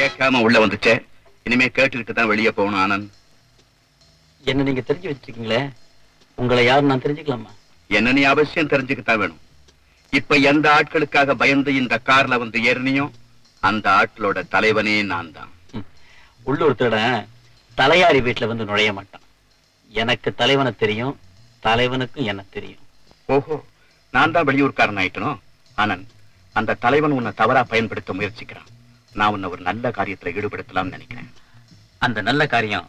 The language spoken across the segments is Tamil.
கேட்காம உள்ள வந்துச்சே, இனிமே கேட்டுக்கிட்டு தான் வெளியே போகணும். ஆனந்த், என்ன நீங்க தெரிஞ்சு வச்சிருக்கீங்களே, உங்களை யாரும் நான் தெரிஞ்சுக்கலாமா? என்ன நீ அவசியம் தெரிஞ்சுக்கிட்டா வேணும். இப்ப எந்த ஆட்களுக்காக பயந்து இந்த கார்ல வந்து ஏறினியோ அந்த ஆட்களோட தலைவனே நான் தான். உள்ளூர் திருடன் தலையாரி வீட்டுல வந்து நுழைய மாட்டான். எனக்கு தலைவனை தெரியும், தலைவனுக்கும் என்ன தெரியும். ஓஹோ, நான் தான் வெளியூர்காரன் ஆயிட்டனும். ஆனந்த், அந்த தலைவன் உன்னை தவறா பயன்படுத்த முயற்சிக்கிறான். நான் உன்னை ஒரு நல்ல காரியத்துல ஈடுபடுத்தலாம்னு நினைக்கிறேன். அந்த நல்ல காரியம்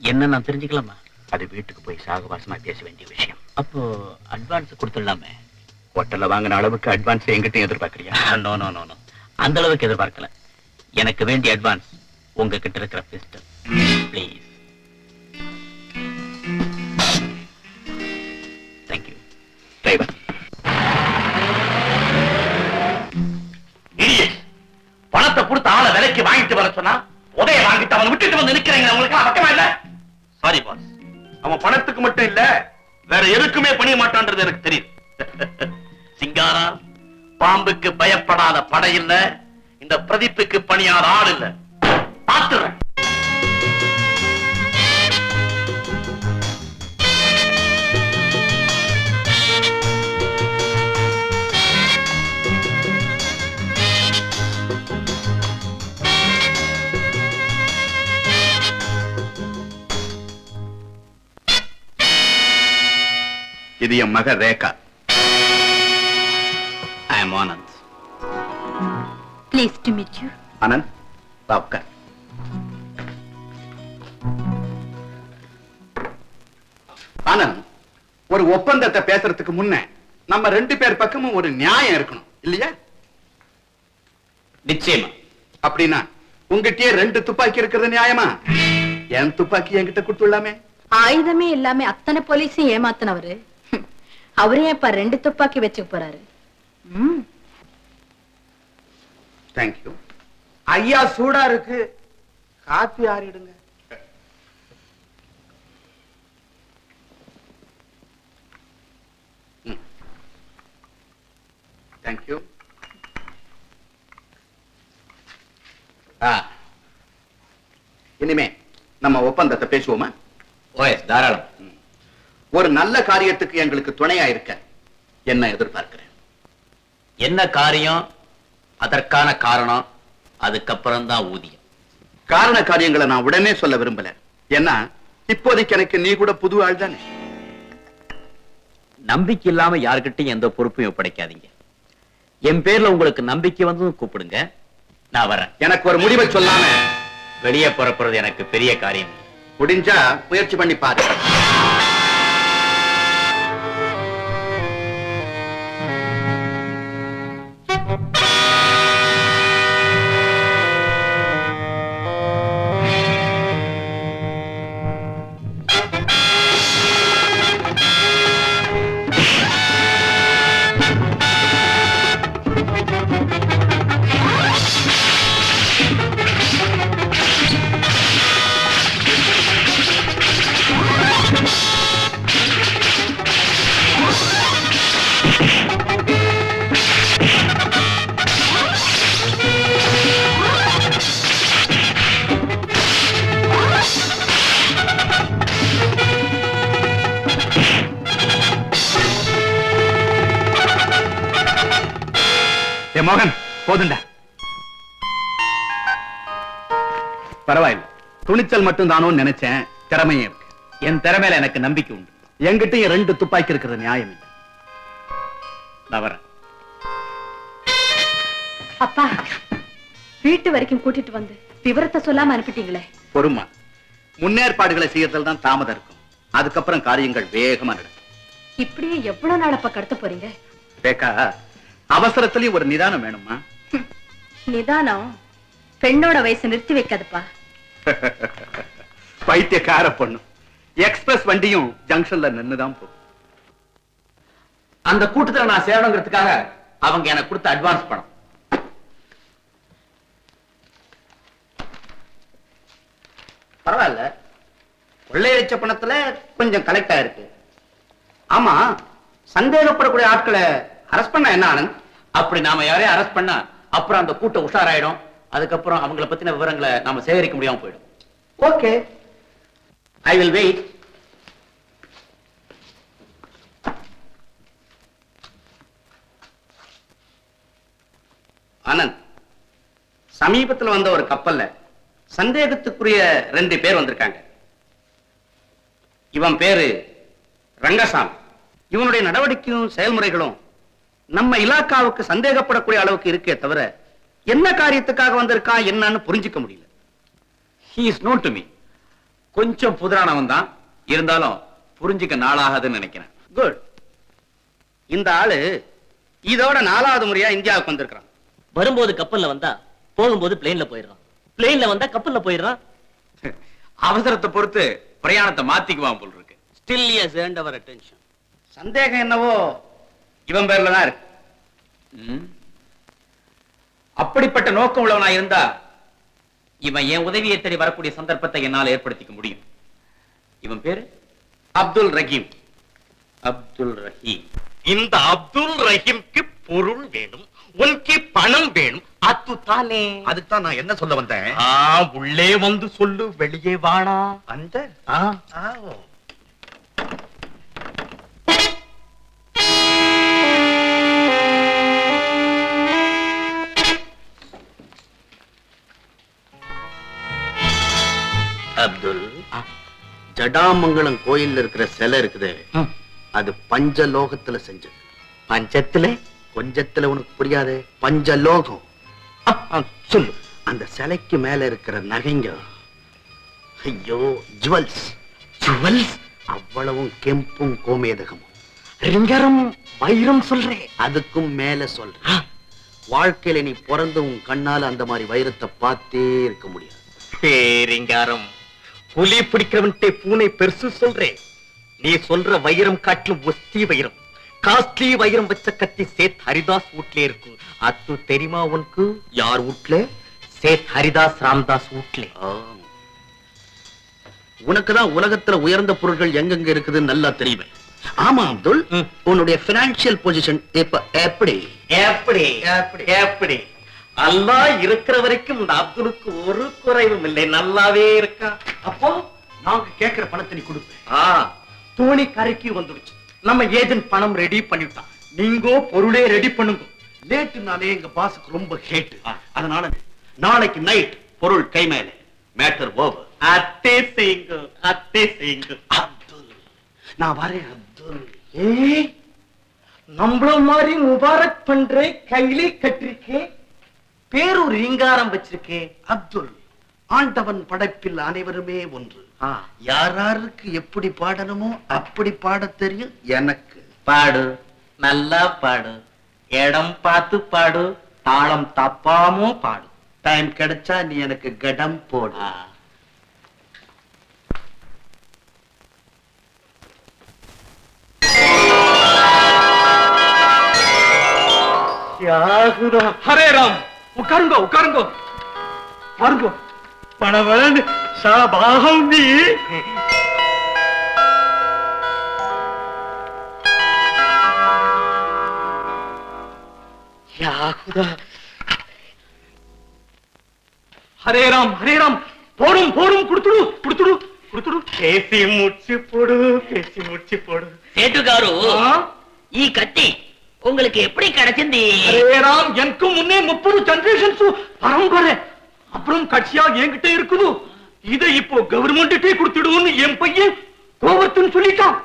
என்ன நான் தெரிஞ்சுக்கலாமா? அது வீட்டுக்கு போய் சாகவாசமா பேச வேண்டிய விஷயம். அப்போ அட்வான்ஸ் கொடுத்துடலாமே? ஹோட்டல்ல வாங்கின அளவுக்கு அட்வான்ஸ் எங்கிட்ட எதிர்பார்க்கறியா? நோ நோ நோ நோ, அந்த அளவுக்கு எதிர்பார்க்கல. எனக்கு வேண்டிய அட்வான்ஸ் உங்ககிட்ட இருக்கிற பிஸ்டல். ப்ளீஸ். தேங்க்யூ. டிரைவர், பணத்தை கொடுத்து ஆளை விலைக்கு வாங்கிட்டு வர சொன்னா உதய வாங்கிட்டு அவன் விட்டுட்டு வந்து நிக்கிறீங்க. உங்களுக்கு பக்கமா இல்ல? சாரி பாஸ், அவன் பணத்துக்கு மட்டும் இல்ல வேற எதுக்குமே பணிய மாட்டான்றது எனக்கு தெரியும். சிங்காரா, பாம்புக்கு பயப்படாத படை இல்ல, இந்த பிரதீப்புக்கு பணியாத ஆள் இல்ல. பாத்துறேன். இது என் மக ரேகா. ஐ அம் Anand. Pleased to meet you. Anand, வா உட்கார். ஆனந்த், ஒரு ஒப்பந்தத்தை பேசுறதுக்கு முன்ன நம்ம ரெண்டு பேர் பக்கமும் ஒரு நியாயம் இருக்கணும் இல்லையா? நிச்சயமா. அப்படின்னா உங்ககிட்டயே 2 துப்பாக்கி இருக்கிறது நியாயமா? என் துப்பாக்கி என்கிட்ட கொடுத்துள்ளாமே. ஆயுதமே இல்லாம அத்தனை போலீஸையும் ஏமாத்தினவரு அவரே இப்ப 2 துப்பாக்கி வச்சுக்க போறாரு. தேங்க்யூ. ஐயா, சூடா இருக்கு, காப்பி ஆறிடுங்க. தேங்க்யூ. இனிமே நம்ம ஒப்பந்தத்தை பேசுவோமா? ஓஎஸ், தாராளம். ஒரு நல்ல காரியத்துக்கு எங்களுக்கு துணையா இருக்க என்ன எதிர்பார்க்கிறேன்? என்ன காரியம், அதற்கான காரணம், அதுக்கப்புறம் தான் ஊதியம். காரண காரியங்களை நான் உடனே சொல்ல விரும்பல. ஏன்னா இப்போதைக்கு எனக்கு நீ கூட புது ஆள் தானே. நம்பிக்கை இல்லாம யாருக்கிட்டையும் எந்த பொறுப்பையும் ஒப்படைக்காதீங்க. என் பேர்ல உங்களுக்கு நம்பிக்கை வந்து கூப்பிடுங்க, நான் வரேன். எனக்கு ஒரு முடிவை சொல்லாம வெளியே புறப்படுறது எனக்கு பெரிய காரியம். முடிஞ்சா முயற்சி பண்ணி பாரு. மோகன், போதுண்டா. பரவாயில்ல, துணிச்சல் மட்டும் தானோ நினைச்சேன். திறமையே இருக்கு. என் திறமையில எனக்கு நம்பிக்கை உண்டு. என்கிட்ட 2 துப்பாக்கி இருக்கிறது நியாயம் இல்லை. நான் வரேன். அப்பா, வீட்டு வரைக்கும் கூட்டிட்டு வந்து விவரத்தை சொல்லாம அனுப்பிட்டீங்களே. பொறுமா, முன்னேற்பாடுகளை செய்யறதுல தான் தாமதம் இருக்கும். அதுக்கப்புறம் காரியங்கள் வேகமா நடக்கும். இப்படியே எவ்வளவு நாள் அப்ப கடத்த போறீங்க? ரேகா, அவசரத்திலேயே ஒரு நிதானம் வேணுமா? நிதானம் பெண்ணோட வயசு நிறுத்தி வைக்காதுப்பா. பைத்தியக்கார பொண்ணு. எக்ஸ்பிரஸ் வண்டியும் ஜங்ஷன்ல நின்னுதான் போகும். அந்த கூட்டத்துல நான் சேரணுங்கிறதுக்காக அவங்க எனக்கு கொடுத்த அட்வான்ஸ் பணம். பரவாயில்ல, கொள்ளையடிச்ச பணத்துல கொஞ்சம் கலெக்ட் ஆயிருக்கு. ஆமா, சந்தேகப்படக்கூடிய ஆட்களை அரெஸ்ட் பண்ண என்ன ஆனந்த்? அப்படி நாம யாரையும் அரெஸ்ட் பண்ணா அப்புறம் அந்த கூட்டம் உஷாராயிடும், அதுக்கப்புறம் அவங்கள பத்தின விவரங்களை நாம சேகரிக்க முடியாம போயிடும். Okay, I will wait. Anand, சமீபத்தில் வந்த ஒரு கப்பல்ல சந்தேகத்துக்குரிய 2 பேர் வந்திருக்காங்க. இவன் பேரு ரங்கசாமி. இவனுடைய நடவடிக்கையும் செயல்முறைகளும் நம்ம இலாக்காவுக்கு சந்தேகப்படக்கூடிய அளவுக்கு இருக்கே தவிர என்ன காரியத்துக்காக வந்திருக்கான் என்னன்னு புரிஞ்சுக்க முடியல. He is known to me. கொஞ்சம் புதிரானவன் தான், இருந்தாலும் புரிஞ்சுக்க நாளாகாதுன்னு நினைக்கிறேன். குட். இந்த ஆளு இதோட 4வது முறையா இந்தியாவுக்கு வந்திருக்கான். வரும்போது கப்பல்ல வந்தா போகும்போது பிளேன்ல போயிடுறான், பிளேன்ல வந்தா கப்பல்ல போயிடுறான். அவசரத்தை பொறுத்து பிரயாணத்தை மாத்திக்குவான் போல் இருக்கு. Still he has earned our attention. சந்தேகம் என்னவோ இவன் பேர்ல தான் இருக்கு. அப்படிப்பட்ட நோக்கம் உள்ளவனா இருந்தா இவன் என் உதவியை தேடி வரக்கூடிய சந்தர்ப்பத்தை என்னால் ஏற்படுத்திக்க முடியும். இவன் பேரு அப்துல் ரஹீம். அப்துல் ரஹீம். இந்த அப்துல் ரஹீம்க்கு பொருள் வேணும், உனக்கு பணம் வேணும், அதுதானே? அதுதான் நான் என்ன சொல்ல வந்தேன். உள்ளே வந்து சொல்லு, வெளியே வாடா. அந்த அப்துல், ஜடாமங்கலம் கோயில்ல இருக்கிற சிலை இருக்குது, அது பஞ்சலோகத்துல செஞ்சது. பஞ்சத்துல கொஞ்சத்துல உனக்கு புரியாது, பஞ்சலோகம். சொல்லு. அந்த சிலைக்கு மேல இருக்கிற நகைங்க, ஐயோ, ஜுவல்ஸ். ஜுவல்ஸ் அவ்வளவும் கெம்பும் கோமேதகமும். ரிங்கரம் வைரம் சொல்றேன். அதுக்கும் மேல சொல்றேன். வாழ்க்கையில நீ பிறந்து உன் கண்ணால அந்த மாதிரி வைரத்தை பார்த்தே இருக்க முடியாது. ரிங்காரம், புலி பிடிக்கிறவன்ட்டே பூனை பெருசு சொல்றேன். நீ சொல்ற வைரம் காட்டிலும் ஒஸ்தி வைரம், காஸ்ட்லி வைரம் வச்ச கத்தி சேத் ஹரிதாஸ் வீட்ல இருக்கு. அது தெரியுமா உனக்கு? யார் வீட்ல? சேத் ஹரிதாஸ் ராம்தாஸ் வீட்ல. உனக்குதான் உலகத்துல உயர்ந்த பொருட்கள் எங்கெங்க இருக்குதுன்னு நல்லா தெரியுமே. ஆமா அப்துல், உன்னுடைய பினான்சியல் பொசிஷன் இப்ப எப்படி? எப்படி எப்படி அல்லாஹ் இருக்கிற வரைக்கும் இந்த அப்துலுக்கு ஒரு குறைவும் இல்லை, நல்லாவே இருக்கா. அப்போ நாங்க கேட்கிற பணத்தை நீ கொடுப்ப. தோணி கரைக்கு வந்துடுச்சு. நம்ம ஏஜென்ட் பணம் ரெடி பண்ணிட்டான். நீங்க பொருளே ரெடி பண்ணுங்க. லேட்டுனாலே எங்க பாஸுக்கு ரொம்ப ஹேட். அதனால நாளைக்கு நைட் பொருள் கை மேல. Matter over. அத்தே செய்யுங்க, அத்தே செய்யுங்க. அப்துல், நான் வரேன் அப்துல். நம்மள மாதிரி முபாரக் பண்றேன், கையிலே கட்டிருக்கேன், பேரு ரீங்காரம் வச்சிருக்கேன். அப்துல், ஆண்டவன் படைப்பில் அனைவருமே ஒன்று. யாராருக்கு எப்படி பாடணுமோ அப்படி பாடத் தெரியும் எனக்கு. பாடு, நல்லா பாடு, இடம் பார்த்து பாடு, தாளம் தப்பாமோ பாடு. டைம் கிடைச்சா நீ எனக்கு கடம் போடு. ஹரே ராம், உட்காருங்க உட்காருங்க. பாருங்க, பணவளன் சாபாகம் நீ. ஹரே ராம், ஹரே ராம். போடும் போடும், குடுத்துடு குடுத்துடு குடுத்துடு. பேசி முடிச்சு போடு, பேசி முடிச்சு போடு. சேட்டுக்காரு, ஈ கத்தி உங்களுக்கு எப்படி கிடைச்சிருந்தி? ஹரே ராம், எனக்கு முன்னே 30 ஜெனரேஷன்ஸ் பரம்பரை, அப்புறம் கட்சியா என்கிட்ட இருக்குது. இதை இப்போ கவர்மெண்ட்டே கொடுத்துடுவோம்னு என் பையன் கோபத்துன்னு சொல்லிட்டான்.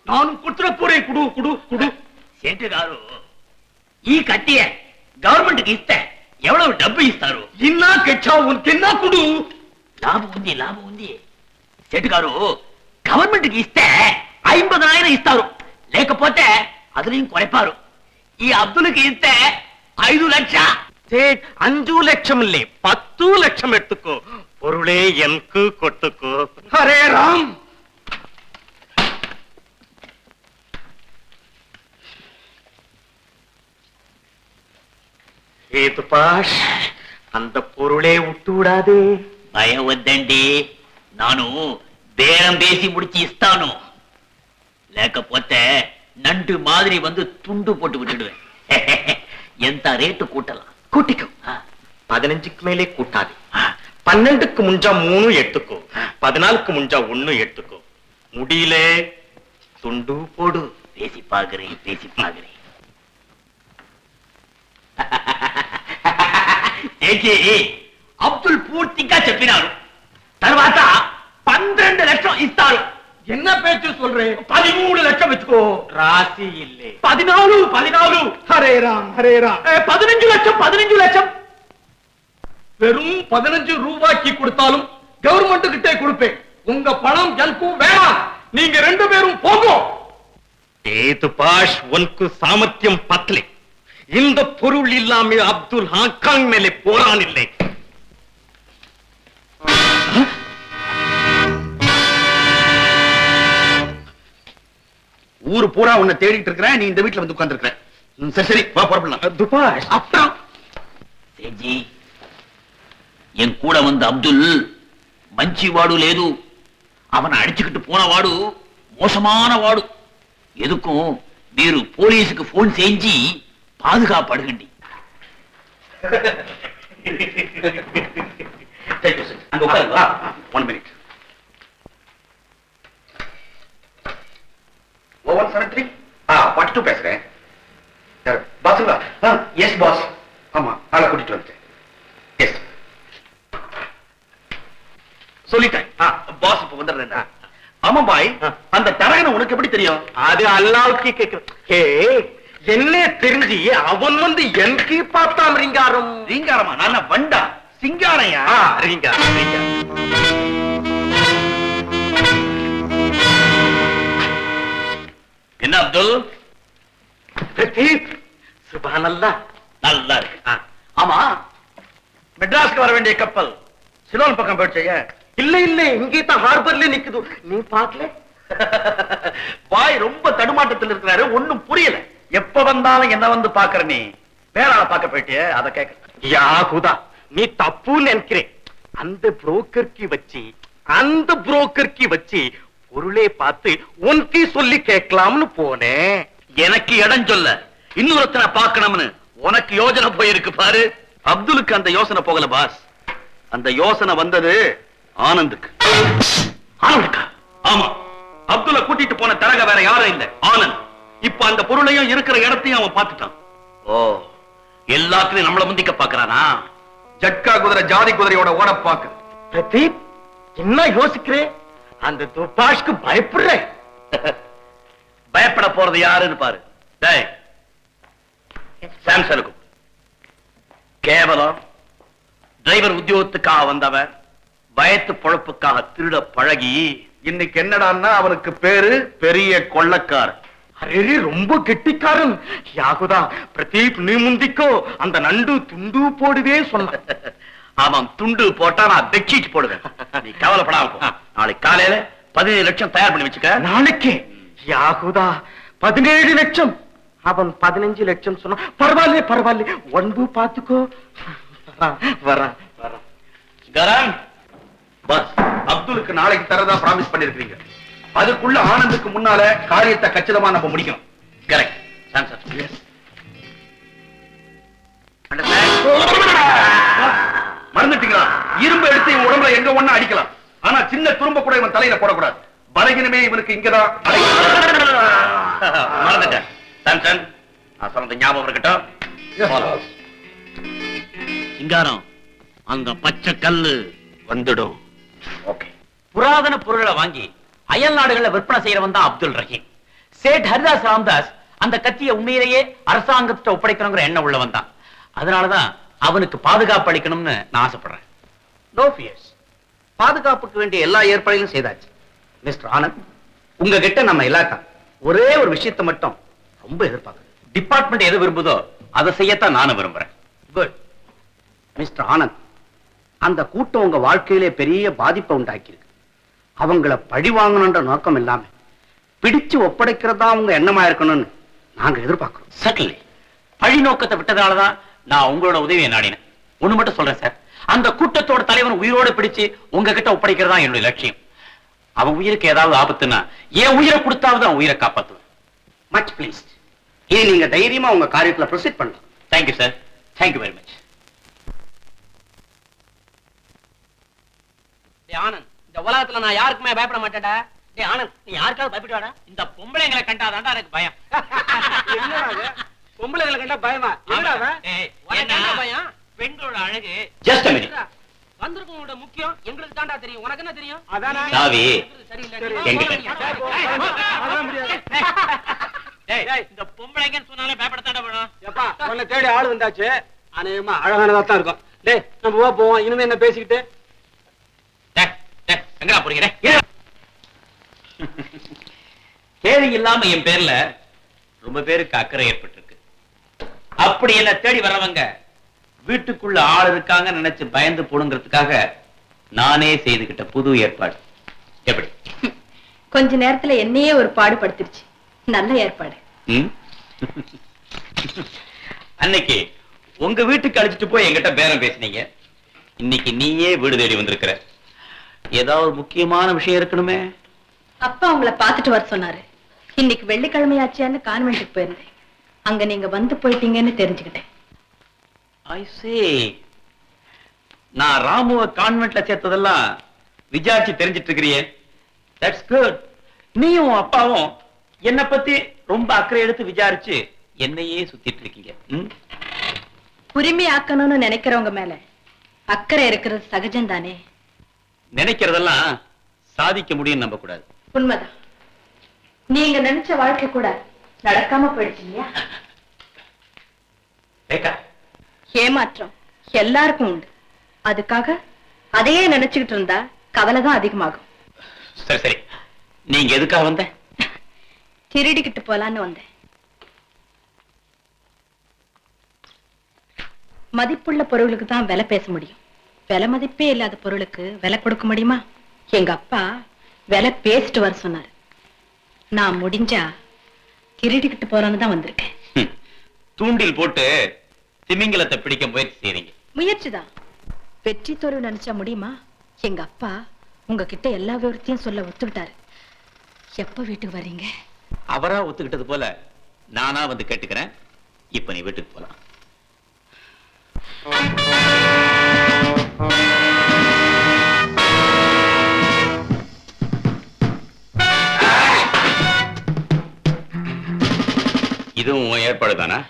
நானும் கொடுத்துட போறேன். குடு குடு குடு. சேட்டுக்காரு, ஈ கத்திய கவர்மெண்ட்டுக்கு இஸ்த எவ்வளவு டబ్బు ఇస్తారు? என்ன கட்சா உனக்கு என்ன குடு? లాభం ఉంది, లాభం ఉంది. సేటుగారు, గవర్నమెంట్కి ఇస్తే 50,000 ఇస్తారు, లేకపోతే అదనీం కొరపారు. ఈ అబ్దుల్కి ఇస్తే 5 లక్షలు. 5 லட்சம் இல்லை, 10 லட்சம் எடுத்துக்கோ. பொருளே எனக்கு கொட்டுக்கோ. ஹரே ராம். ஏது பாஷ், அந்த பொருளே விட்டு விடாதே. భయం వద్దండి, నాను బేరం వేసి ముడిచి ఇస్తాను, లేకపోతే நண்டு மாதிரி வந்து துண்டு போட்டு விட்டுடுவேன். ఎంత రేటు கூட்டலாம்? கூட்டிக்கோ. 15க்கு மேலே கூட்டாது. 12க்கு முஞ்சா 3 எடுத்துக்கோ, 14க்கு முஞ்சா 1 எடுத்துக்கோ. முடியல துண்டு போடு. பேசி பாக்குறேன். అబ్దుల్ పూర్తిగా చెప్పినారు. తర్వాత 12 లక్షం ఇస్తారు. என்ன பேச்சு சொல்றேன்? 13 லட்சம் வச்சுக்கோ. రాసి ఇల్లే 14. ஹரே ராம் 15 லட்சம். வெறும் 15 ரூபாய்க்கு கொடுத்தாலும் கவர்மெண்ட் கிட்டே கொடுப்பேன். உங்க பணம் எனக்கும் வேணாம். நீங்க 2 பேரும் போங்க. பாஷ் உனக்கு சாமர்த்தியம் பத்தலை. இந்த பொருள் இல்லாம அப்துல் ஹாங்காங் மேலே போரான் இல்லை. ஊரு பூரா உன்னை தேடிட்டு இருக்கிறேன், நீ இந்த வீட்டுல வந்து உட்கார்ந்து இருக்கிற. சரி வா புறப்படலாம். துபாஷ் அப்புறம் సేజీ என் கூட வந்த அப்துல் మంచివాడు లేదు. அவனை அடிச்சுக்கிட்டு போனவாడు மோசமான வாடு. எதுக்கும் మీరు పోలీసుக்கு போன் செஞ்சு பாதுகாப்படுகண்டி. அங்க உட்காருங்க. 1 minute. ஓவன் சரத்ரி 42 பேசுறேன். பாசுங்களா? Yes boss. ஆமா, ஆளை கூட்டிட்டு வந்துட்டேன். எஸ் சொல்லிட்டேன். பாஸ் இப்ப வந்துடுறேன். ஆமா பாய், அந்த தரகனை உனக்கு எப்படி தெரியும்? அது அல்லாவுக்கு கேக்குறேன். என்ன தெரிஞ்சு அவன் வந்து எனக்கு பார்த்தான் ரீங்காரம். ரீங்காரமா? நான் வண்டா சிங்காரையா? ரீங்காரம். என்ன அப்துல்? சுப்ஹானல்லாஹ். நல்லா இருக்கு. ஆமா, மெட்ராஸ்க்கு வர வேண்டிய கப்பல் சிலோன் பக்கம் போயிடுச்சே. இல்ல இங்கே தான் ஹார்பர்ல நிக்குது. நீ பாக்கல? பாய் ரொம்ப தடுமாட்டத்தில் இருக்கிறாரு, ஒண்ணும் புரியல. எப்ப வந்தாலும் என்ன வந்து பாக்குற நீ? வேற ஆளை பார்க்க போயிட்டியே, அதை கேட்க. யா குதா, நீ தப்புன்னு நினைக்கிறேன். அந்த புரோக்கர்க்கு வச்சு பொருளே பார்த்து உனக்கு சொல்லி கேட்கலாம்னு போனேன். எனக்கு இடம் சொல்ல, இன்னொருத்தனை பார்க்கணும்னு உனக்கு யோசனை போயிருக்கு பாரு. அப்துலுக்கு அந்த யோசனை போகல பாஸ். அந்த யோசனை வந்தது ஆனந்துக்கு. ஆனந்துக்கா? ஆமா, அப்துல்ல கூட்டிட்டு போன தரக வேற யாரும் இல்ல, ஆனந்த். இப்ப அந்த பொருளையும் இருக்கிற இடத்தையும் அவன் பார்த்துட்டான். ஓ, எல்லாத்துலயும் நம்மள முந்திக்க பாக்குறானா? ஜட்கா குதிரை ஜாதி குதிரையோட ஓட பாக்கு. பிரதீப், என்ன யோசிக்கிறேன்? அந்த துபாஷ்க்கு பயப்படுறேன். பயப்பட போறது யாருன்னு பாரு. டேய், சாம்சனுக்கு கேவலம் டிரைவர் உத்தியோகத்துக்காக வந்தவன் பயத்து பொழப்புக்காக திருட பழகி இன்னைக்கு என்னடான்னா அவனுக்கு பேரு பெரிய கொள்ளக்காரன். அரே, ரொம்ப கெட்டிக்காரன். யாகுதா பிரதீப், நீ முந்திக்கோ. அந்த நண்டு துண்டு போடுவே சொன்ன. அவன் துண்டு போட்டா நான் பெட்ஷீட் போடுவேன். நீ கவலைப்படாம போ. நாளைக்கு காலையில 17 லட்சம் தயார் பண்ணி வச்சுக்க. நாளைக்கு? யாகுதா 17 லட்சம். அவன் 15 லட்சம் சொன்னா பரவாயில்ல. ஒன்பு பாத்துக்கோ. வர கரான் பஸ் அப்துலுக்கு நாளைக்கு தரதா பிராமிஸ் பண்ணிருக்கீங்க. அதுக்குள்ள ஆனந்துக்கு முன்னால காரியத்தை கச்சிதமா நம்ம முடிக்கணும். கரெக்ட். மறந்துட்டீங்களா? இரும்பு எடுத்து இவன் உடம்புல எங்க ஒண்ணா அடிக்கலாம். ஆனா சின்ன துரும்ப கூட இவன் தலையில போடக்கூடாது. பலகினமே இவனுக்கு இங்கதான். மறந்துட்டேன். சாம்சன், நான் சொன்னது ஞாபகம் இருக்கட்டும். சிங்காரம், அங்க பச்சை கல்லு வந்துடும். ஓகே. புராதன பொருளை வாங்கி அயல் நாடுகள்ல விற்பனை செய்யறவன் தான் அப்துல் ரஹீம். சேட் ஹரிதாஸ் ராம்தாஸ் அந்த கத்தியை உண்மையிலேயே அரசாங்கத்தை ஒப்படைக்கணுங்கிற எண்ணம் உள்ளவன் தான். அதனாலதான் அவனுக்கு பாதுகாப்பு அளிக்கணும்னு நான் ஆசைப்படுறேன். No fears. பாதுகாப்புக்கு வேண்டிய எல்லா ஏற்பாடுகளும் செய்தாச்சு. மிஸ்டர் ஆனந்த், உங்ககிட்ட நம்ம இலாக்கா ஒரே ஒரு விஷயத்தை மட்டும் ரொம்ப எதிர்பார்க்குது. டிபார்ட்மெண்ட் எது விரும்புதோ அதை செய்யத்தான் நானும் விரும்புறேன். குட். மிஸ்டர் ஆனந்த், அந்த கூட்டம் உங்க வாழ்க்கையிலே பெரிய பாதிப்பை உண்டாக்கியிருக்கு. அவங்கள பழி வாங்கணுன்ற நோக்கம் இல்லாம பிடிச்சு ஒப்படைக்கிறதா அவங்க எண்ணமா இருக்கணும்னு நாங்க எதிர்பார்க்கிறோம். சட்டலி பழி நோக்கத்தை விட்டதாலதான் நான் உங்களோட உதவியை நாடினேன். ஒண்ணு மட்டும் சொல்றேன் சார், அந்த கூட்டத்தோட தலைவன் உயிரோட பிடிச்சு உங்ககிட்ட ஒப்படைக்கிறதா என்னுடைய லட்சியம். அவன் உயிருக்கு ஏதாவது ஆபத்துன்னா என் உயிரை கொடுத்தாவது அவன் உயிரை காப்பாத்துவேன். Much please. இனி நீங்க தைரியமா உங்க காரியத்துல ப்ரொசீட் பண்ணலாம். Thank you sir. Thank you very much. Anand, இந்த உலகத்துல நான் யாருக்குமே பயப்பட மாட்டேன்டா. டேய் ஆனந்த், நீ யாருக்காவது பயப்படுவாடா? இந்த பொம்பளைங்களை கண்டாதான்டா எனக்கு பயம். என்னடா பொம்பளைகளை கண்டா பயமா? என்னடா ஏய், உனக்கு ஏன்னா, என்ன பயம்? பெண்களோட அழகு. Just minute. வந்திருக்கவங்களோட முக்கியம் எங்களுக்கு தான்டா தெரியும். உனக்கு என்ன தெரியும்? அதானே சாவி சரியில்லை. என்கிட்ட. அதான் முடியாது. டேய், இந்த பொம்பளைங்கன்னு சொன்னாலே பயப்படத்தாண்டா வேணும். எப்பா உன்னை தேடி ஆளு வந்தாச்சு. அநேகமா அழகானதா தான் இருக்கும். டேய் நம்ம போவோம். இனிமே என்ன பேசிக்கிட்டு? எங்கடா போறீங்க? தேவை இல்லாம என் பேர்ல ரொம்ப பேருக்கு அக்கறை ஏற்பட்டிருக்கு. அப்படி என்ன தேடி வரவங்க வீட்டுக்குள்ள ஆள் இருக்காங்க நினைச்சு பயந்து போடுங்கிறதுக்காக நானே செய்துகிட்ட புது ஏற்பாடு. எப்படி? கொஞ்ச நேரத்துல என்னையே ஒரு பாடுபடுத்திருச்சு. நல்ல ஏற்பாடு. ம்? அன்னைக்கு உங்க வீட்டுக்கு அழைச்சிட்டு போய் என்கிட்ட பேரம் பேசினீங்க. இன்னைக்கு நீயே வீடு தேடி வந்திருக்கிற. ஏதாவது முக்கியமான விஷயம் இருக்கணுமே. அப்பா உங்களை பார்த்துட்டு வர சொன்னாரு. இன்னைக்கு வெள்ளிக்கிழமையாச்சியான்னு கான்வென்ட்டுக்கு போயிருந்தேன். அங்க நீங்க வந்து போயிட்டீங்கன்னு தெரிஞ்சுக்கிட்டேன். I see. நான் ராமுவ கான்வென்ட்ல சேர்த்ததெல்லாம் விசாரிச்சு தெரிஞ்சிட்டு இருக்கிறியே. That's good. நீயும் அப்பாவும் என்ன பத்தி ரொம்ப அக்கறை எடுத்து விசாரிச்சு என்னையே சுத்திட்டு இருக்கீங்க. உரிமை ஆக்கணும்னு நினைக்கிறவங்க மேல அக்கறை இருக்கிறது சகஜம் தானே. நினைக்கிறதெல்லாம் சாதிக்க முடியும் நம்ப கூடாது. உண்மைதான். நீங்க நினைச்ச வாழ்க்கை கூட நடக்காம போயிடுச்சு இல்லையா? ரேகா, ஏமாற்றம் எல்லாருக்கும் உண்டு. அதுக்காக அதையே நினைச்சுக்கிட்டு இருந்தா கவலைதான் அதிகமாகும். சரி சரி, நீங்க எதுக்காக வந்த? திருடிக்கிட்டு போலான்னு வந்தேன். மதிப்புள்ள பொருளுக்கு தான் விலை பேச முடியும். விலை மதிப்பே இல்லாத பொருளுக்கு விலை கொடுக்க முடியுமா? எங்க அப்பா விலை பேசிட்டு வர சொன்னாரு. நான் முடிஞ்சா திருடிக்கிட்டு போறான்னு தான் வந்திருக்கேன். தூண்டில் போட்டு திமிங்கலத்தை பிடிக்க முயற்சி செய்றீங்க. முயற்சிதான். வெற்றி தோல்வி நினைச்சா முடியுமா? எங்க அப்பா உங்ககிட்ட எல்லா விவரத்தையும் சொல்ல ஒத்துக்கிட்டாரு. எப்ப வீட்டுக்கு வர்றீங்க? அவரா ஒத்துக்கிட்டது போல நானா வந்து கேட்டுக்கிறேன். இப்ப நீ வீட்டுக்கு போலாம். இதுவும் உன் ஏற்பாடு தானா?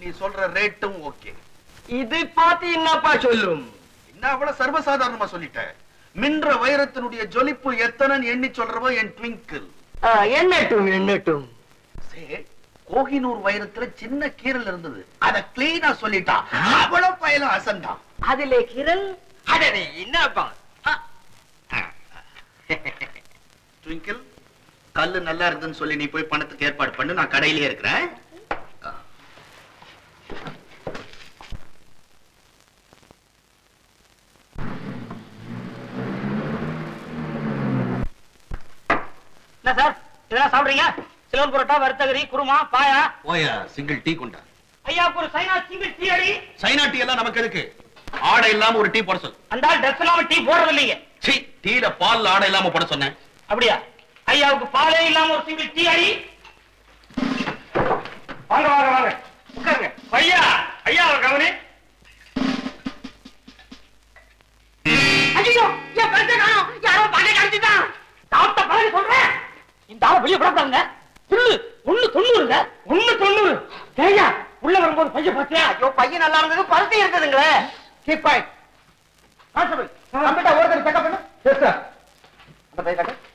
நீ சொல்ற ரேட்டும் ஓகே. இது பார்த்து என்னப்பா சொல்லும்? என்ன அவ்வளவு சர்வசாதாரணமா சொல்லிட்ட? மின்ற வைரத்தினுடைய ஜொலிப்பு எத்தனை எண்ணி சொல்றவோ என் ட்விங்கிள். எண்ணட்டும் எண்ணட்டும். சேட் கோகினூர் வைரத்துல சின்ன கீரல் இருந்தது, அத கிளீனா சொல்லிட்டான். அவ்வளவு பயலும் அசந்தான். அதுல கிரல் அடனே என்னப்பா ட்விங்கிள், கல்லு நல்லா இருக்குன்னு சொல்லி நீ போய் பணத்துக்கு ஏற்பாடு பண்ணு, நான் கடையிலே இருக்கிறேன். என்ன சார் இதெல்லாம் சாப்பிடுறீங்க? சிலோன் புரோட்டா, வறுத்தகரி, குருமா, பாயா. ஓயா சிங்கிள் டீ கொண்டா. ஐயா ஒரு சைனா சிங்கிள் டீ அடி. சைனா டீ எல்லாம் நமக்கு எதுக்கு? ஆடை இல்லாம ஒரு டீ போட சொல்லு. அந்த ட்ரெஸ் இல்லாம டீ போடுறது இல்லைங்க. சீ, டீல பால் ஆடை இல்லாம போட சொன்னேன். அப்படியா? ஐயாவுக்கு பாலே இல்லாம ஒரு சிங்கிள் டீ அடி. வாங்க வாங்க வாங்க உட்காருங்க. ஐயா ஐயா அவர் கவனி. ஐயோ ஏன் பரிசை காணோம்? யாரோ பாக்கெட் அடிச்சுட்டான். சாப்பிட்ட பழகு சொல்றேன். இந்த ஆளை வெளியே விடக்கூடாதுங்க. புல்லு 1.90ங்க. 1.90. ஐயா உள்ள வரும்போது பையன் பாத்தியா? ஐயோ பையன் நல்லா இருந்தது, பரிசை இருக்குதுங்களே. Keep point. கான்ஸ்டபிள் கம்ப்ளீட்டா ஓடுறது செக்அப் பண்ணு. Yes sir. அந்த பையன் காட்டு.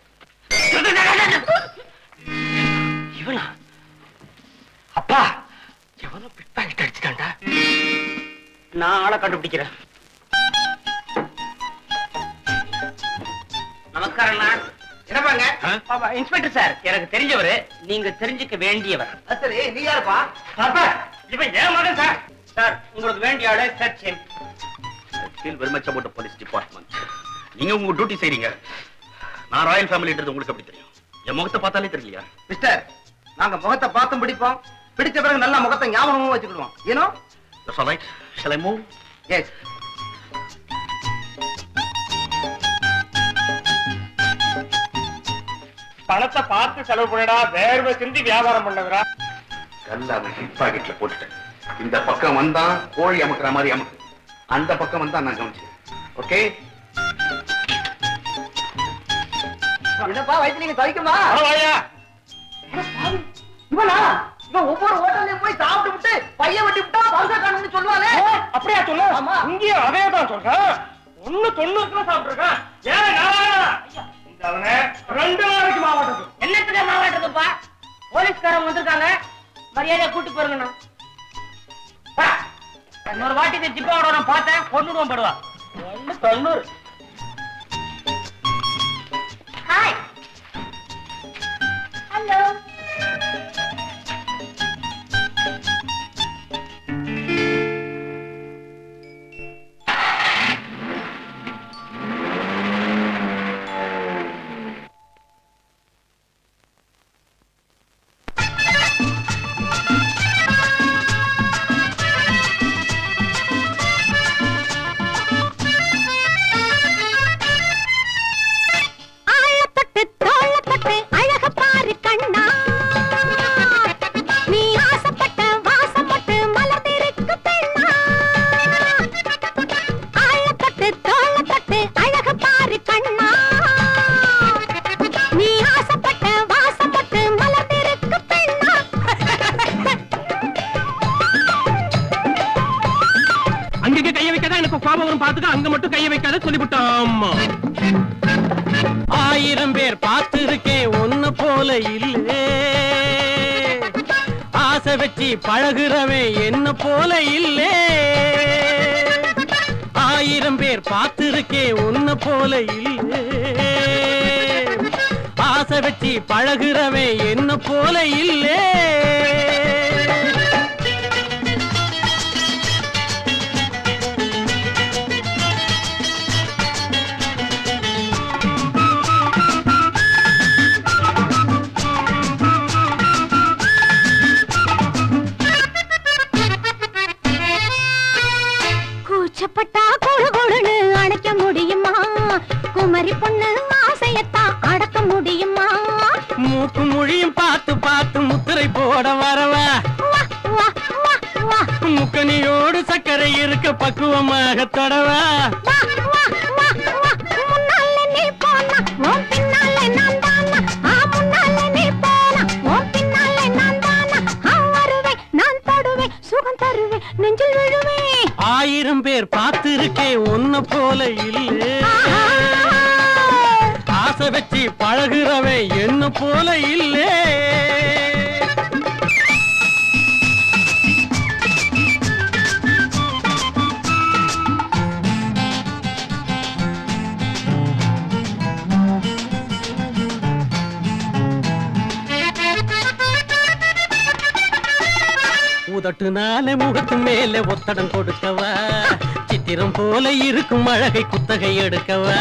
இவனா? அப்பா எவனோ பிட் பாக்கெட் அடிச்சுட்டான்டா. நான் ஆளை கண்டுபிடிக்கிறேன். நமஸ்காரம்ண்ணா. என்னப்பாங்க? இன்ஸ்பெக்டர் சார், எனக்கு தெரிஞ்சவரு, நீங்க தெரிஞ்சுக்க வேண்டியவர். சரி, நீ யாருப்பா? இவன் ஏன் மகன் சார். சார் உங்களுக்கு வேண்டிய ஆளை search him. feel very much about the police department. நீங்க உங்க டியூட்டி செய்றீங்க. நான் ராயல் ஃபேமிலின்றது உங்களுக்கு எப்படி தெரியும்? என் முகத்தை பார்த்தாலே தெரியலையா? மிஸ்டர், நாங்க முகத்தை பார்த்தும் பிடிப்போம், பிடிச்ச பிறகு நல்ல முகத்தை ஞாபகமும் வச்சுக்கிடுவோம். ஏனோ? That's all right. Shall I move? Yes. பணத்தை பார்த்து செலவு பண்ணடா, வேர்வை சிந்தி வியாபாரம் பண்ணதுடா. கல்ல அவன் ஹிட் பாக்கெட்ல போட்டுட்டேன். இந்த பக்கம் வந்தா கோழி அமுக்குற மாதிரி அமுக்கு, அந்த பக்கம் வந்தா நான் கவனிச்சேன். ஓகே? என்னப்பா வயிற்று நீங்க தவிக்குமா? வாயா இவனா? இவன் ஒவ்வொரு ஹோட்டல்லையும் போய் சாப்பிட்டு விட்டு பையன் வெட்டி விட்டா பரிசை காணும்னு சொல்லுவானே. அப்படியா சொல்லு? ஆமா. இங்கேயும் அதே தான் சொல்றேன். 1.90 சாப்பிட்டுருக்கேன். ஏன் நாராயணா? இந்த அவனை 2 நாளைக்கு மாவாட்டது. என்னத்துக்கு மாவாட்டதுப்பா? போலீஸ்காரங்க வந்திருக்காங்க, மரியாதையா கூட்டி போறங்கண்ணா. இன்னொரு வாட்டி இந்த ஜிப்பாவோட நான் பார்த்தேன், கொன்னுடுவோம் படுவா. 1.90. ஹாய். ஹலோ. அங்க மட்டும் கைய வைக்காத சொல்லிவிட்டோம். 1000 பேர் பார்த்திருக்கேன், ஒன்னு போல இல்லே. ஆசை வச்சு பழகுறவன் என்ன போல இல்லே. 1000 பேர் பார்த்திருக்கேன், ஒன்னு போல இல்லே. ஆசை வச்சு பழகுறவன் என்ன போல இல்லே. கூச்சப்பட்டா கொடு கொடுன்னு அணைக்க முடியுமா? குமரி பொண்ணு ஆசையத்தான் அடக்க முடியுமா? மூக்கு மொழியும் பார்த்து பார்த்து முத்திரை போட வரவா. முக்கனியோடு சர்க்கரை இருக்க பக்குவமாக தொடவா. முன்னால நீ போனா உன் பின்னால நான் தானா? முன்னால நீ போனா உன் பின்னால நான் தானா? வருவேன், நான் தொடுவேன், சுகம் தருவேன், நெஞ்சில் விழுவேன். 1000 பேர் பார்த்திருக்கேன், ஒன்ன போல இல்லே. ஆசை வச்சு பழகுறவன் என்ன போல இல்லே. தொட்டுனாலே முகத்து மேலே ஒத்தடம் கொடுக்கவா சித்திரம் போல இருக்கும் அழகை குத்தகை எடுக்கவா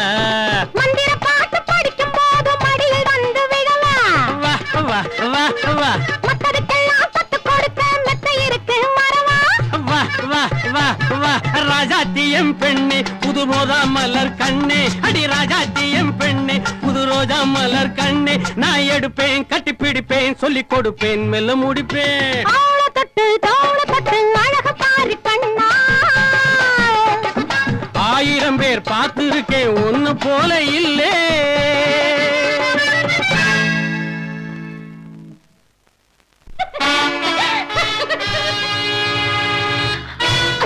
மந்திர பாட்டு படிக்கும் போது மடியில் வந்து விழவா வா வா வா வா மத்ததுக்கெல்லாம் பத்து கொடுக்க மெத்த இருக்கு மரவா வா வா வா வா ராஜாத்தியம் பெண்ணே புது ரோஜா மலர் கண்ணே அடி ராஜாத்தியம் பெண்ணே புது ரோஜா மலர் கண்ணே நான் எடுப்பேன் கட்டி பிடிப்பேன் சொல்லிக் கொடுப்பேன் மெல்ல முடிப்பேன் ஆள தொட்டு தோள தொட்டு அழக பாரி கண்ணா 1000 பேர் பார்த்திருக்கேன் ஒன்னு போல இல்லே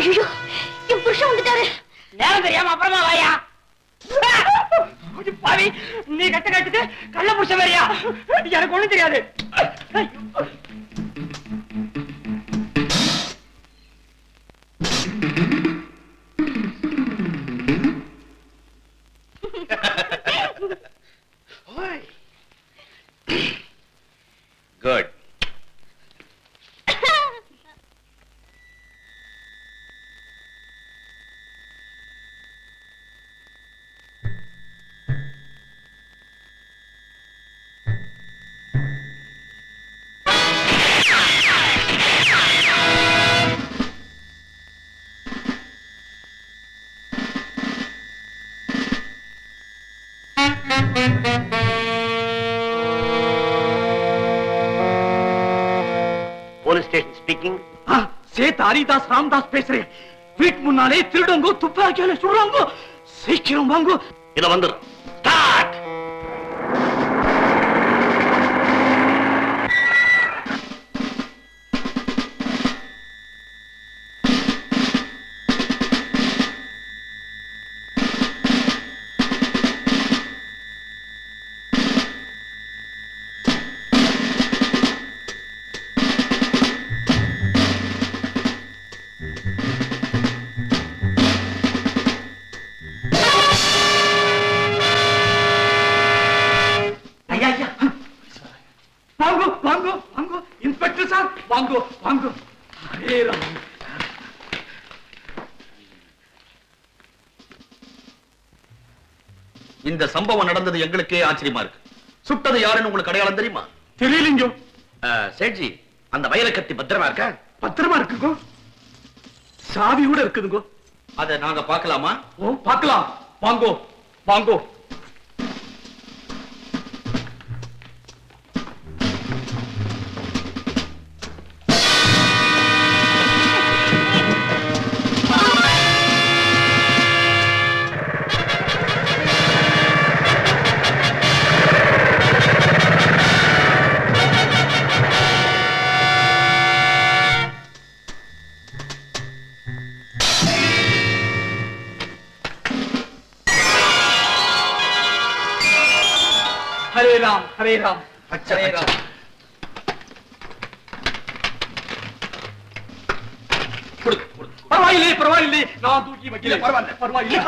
ஐயோ என் புருஷன் வந்துட்டாரு நேரம் தெரியாம அப்புறமா வாயா பாவி நீ கட்ட கட்டுக்கு கள்ள புடிச்ச மாதிரியா எனக்கு ஒண்ணும் தெரியாது good. Police station speaking. Seth Haridas Ramdas பேசுறேன். வீட்டு முன்னாலே திருடங்கோ துப்பாக்கியால சுடுறாங்க. சீக்கிரம் வாங்க. இத வந்துரு. ஸ்டார்ட். வாங்கோ வாங்கோ வாங்கோ இன்ஸ்பெக்டர் சார் வாங்கோ வாங்கோ. அரே ராம். இந்த சம்பவம் நடந்தது எங்களுக்கே ஆச்சரியமா இருக்கு. சுட்டது யாருன்னு உங்களுக்கு அடையாளம் தெரியுமா? தெரியலீங்க. சேட்ஜி, அந்த வயல கத்தி பத்திரமா இருக்கா? பத்திரமா இருக்குங்க. சாவி கூட இருக்குதுங்க. அதை நாங்க பார்க்கலாமா? ஓ பார்க்கலாம். வாங்கோ வாங்கோ. हरे राम हरे राम. अच्छा, हरे अच्छा. राम. परवाइले परवाइले ना दूजी वकील परवाइले परवाइले.